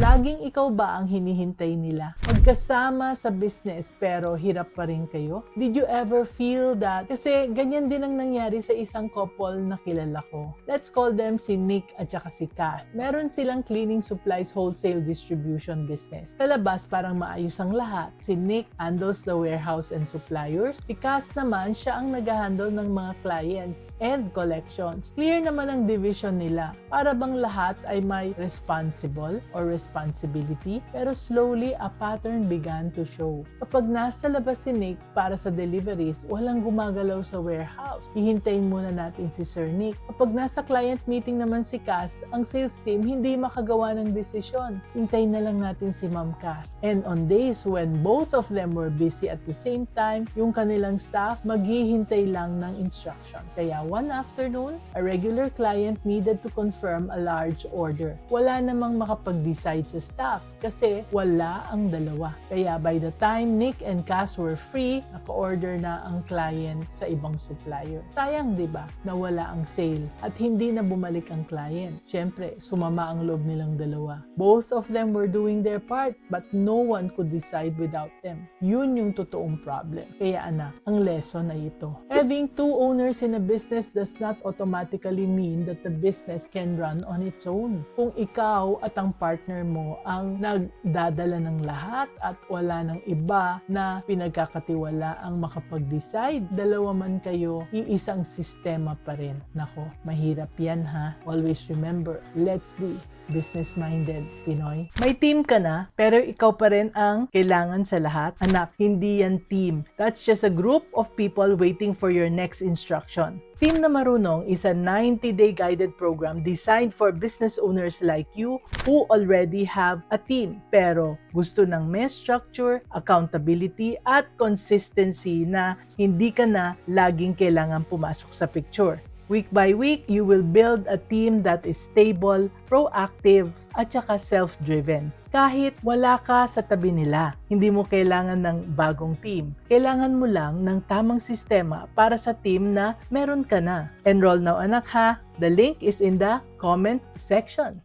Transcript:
Laging ikaw ba ang hinihintay nila? Magkasama sa business pero hirap pa rin kayo? Did you ever feel that? Kasi ganyan din ang nangyari sa isang couple na kilala ko. Let's call them si Nick at saka si Cass. Meron silang cleaning supplies wholesale distribution business. Sa labas parang maayos ang lahat. Si Nick handles the warehouse and suppliers. Si Cass naman siya ang nag-handle ng mga clients and collections. Clear naman ang division nila. Para bang lahat ay may responsible or responsibility, pero slowly a pattern began to show. Kapag nasa labas si Nick para sa deliveries, walang gumagalaw sa warehouse. Hihintayin muna natin si Sir Nick. Kapag nasa client meeting naman si Cass, ang sales team hindi makagawa ng desisyon. Hintayin na lang natin si Ma'am Cass. And on days when both of them were busy at the same time, yung kanilang staff maghihintay lang ng instruction. Kaya one afternoon, a regular client needed to confirm a large order. Wala namang makapag-decide sa staff kasi wala ang dalawa. Kaya by the time Nick and Cass were free, naka-order na ang client sa ibang supplier. Sayang, di ba? Nawala ang sale at hindi na bumalik ang client. Siyempre, sumama ang loob nilang dalawa. Both of them were doing their part but no one could decide without them. Yun yung totoong problem. Kaya anak, ang lesson ay ito. Having two owners in a business does not automatically mean that the business can run on its own. Kung ikaw at ang partner mo ang nagdadala ng lahat at wala ng iba na pinagkakatiwala ang makapag-decide, dalawa man kayo, iisang sistema pa rin. Nako, mahirap yan ha. Always remember, let's be business-minded, Pinoy. May team ka na, pero ikaw pa rin ang kailangan sa lahat. Anak, hindi yan team. That's just a group of people waiting for your next instruction. Team na Marunong is a 90-day guided program designed for business owners like you who already have a team pero gusto ng may structure, accountability at consistency na hindi ka na laging kailangan pumasok sa picture. Week by week, you will build a team that is stable, proactive, at saka self-driven. Kahit wala ka sa tabi nila, hindi mo kailangan ng bagong team. Kailangan mo lang ng tamang sistema para sa team na meron ka na. Enroll now anak ha! The link is in the comment section.